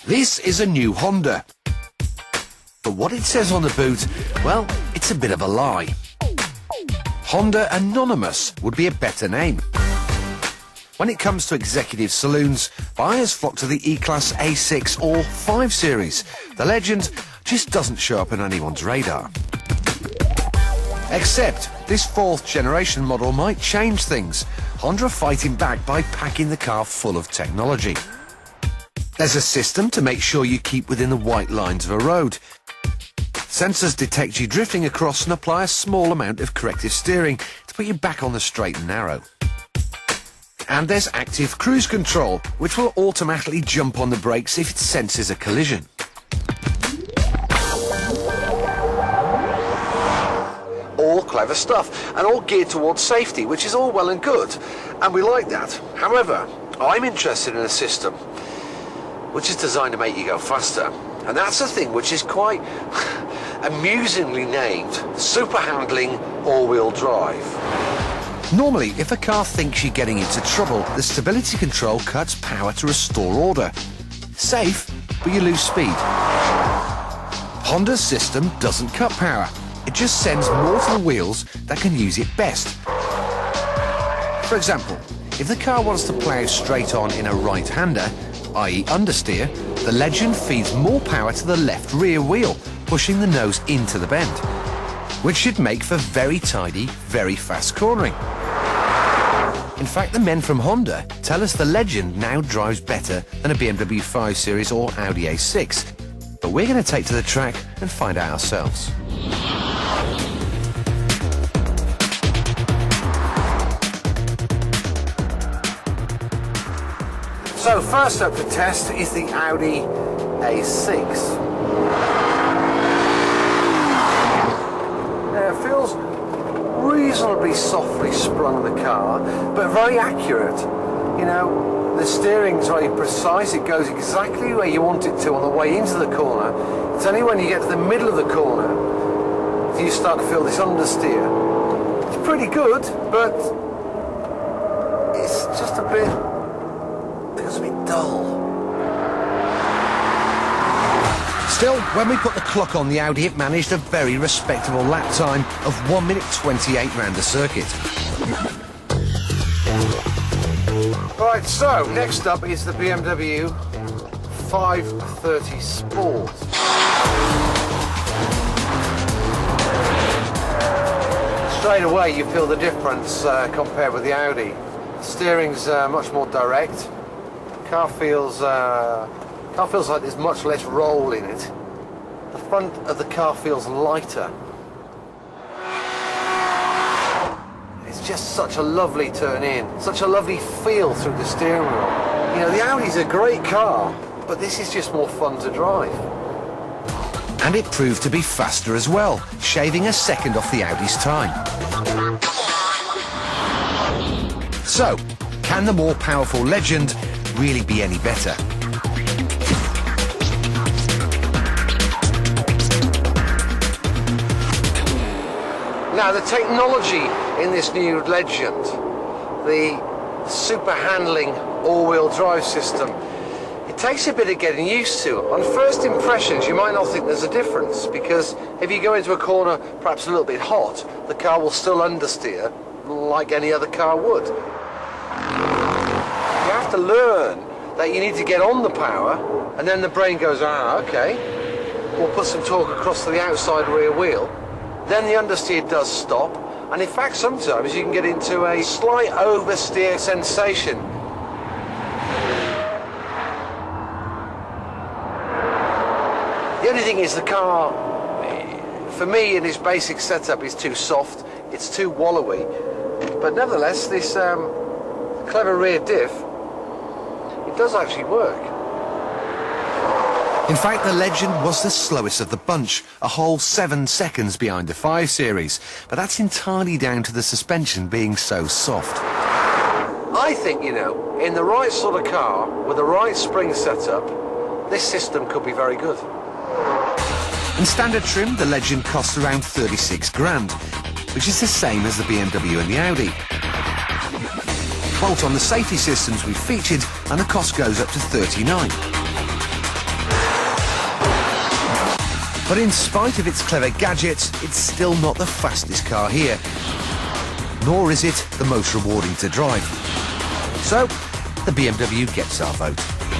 This is a new Honda. But what it says on the boot, well, it's a bit of a lie. Honda Anonymous would be a better name. When it comes to executive saloons, buyers flock to the E-Class A6 or 5 Series. The Legend just doesn't show up on anyone's radar. Except this 4th generation model might change things. Honda are fighting back by packing the car full of technology. There's a system to make sure you keep within the white lines of a road. Sensors detect you drifting across and apply a small amount of corrective steering to put you back on the straight and narrow. And there's active cruise control, which will automatically jump on the brakes if it senses a collision. All clever stuff, and all geared towards safety, which is all well and good, and we like that. However, I'm interested in a system which is designed to make you go faster, and that's a thing which is quite amusingly named super handling all-wheel drive. Normally, if a car thinks you're getting into trouble, the stability control cuts power to restore order. Safe, but you lose speed. Honda's system doesn't cut power. It just sends more to the wheels that can use it best. For example, if the car wants to plough straight on in a right-hander, i.e. understeer, the Legend feeds more power to the left rear wheel, pushing the nose into the bend, which should make for very tidy, very fast cornering. In fact, the men from Honda tell us the Legend now drives better than a BMW 5 Series or Audi A6, but we're going to take to the track and find out ourselves. So first up to test is the Audi A6. Now it feels reasonably softly sprung, the car, but very accurate. You know, the steering's very precise. It goes exactly where you want it to on the way into the corner. It's only when you get to the middle of the corner do you start to feel this understeer. It's pretty good, but it's just a bit dull. Still, when we put the clock on the Audi, it managed a very respectable lap time of 1 minute 28 round the circuit. Right, so next up is the BMW 530 Sport. Straight away you feel the difference compared with the Audi. The steering's much more direct. Car feels like there's much less roll in it. The front of the car feels lighter. It's just such a lovely turn in, such a lovely feel through the steering wheel. You know, the Audi's a great car, but this is just more fun to drive. And it proved to be faster as well, shaving a second off the Audi's time. So, can the more powerful Legend really be any better? Now, the technology in this new Legend, the super handling all-wheel drive system, it takes a bit of getting used to. On first impressions, you might not think there's a difference, because if you go into a corner perhaps a little bit hot, the car will still understeer like any other car would. You have to learn that you need to get on the power, and then the brain goes, okay, we'll put some torque across to the outside rear wheel. Then the understeer does stop, and in fact sometimes you can get into a slight oversteer sensation. The only thing is the car, for me in its basic setup, is too soft, it's too wallowy, but nevertheless this clever rear diff, it does actually work. In fact, the Legend was the slowest of the bunch, a whole 7 seconds behind the 5 Series, but that's entirely down to the suspension being so soft. I think, you know, in the right sort of car, with the right spring setup, this system could be very good. In standard trim, the Legend costs around 36 grand, which is the same as the BMW and the Audi. Bolt on the safety systems we featured, and the cost goes up to 39. But in spite of its clever gadgets, it's still not the fastest car here. Nor is it the most rewarding to drive. So, the BMW gets our vote.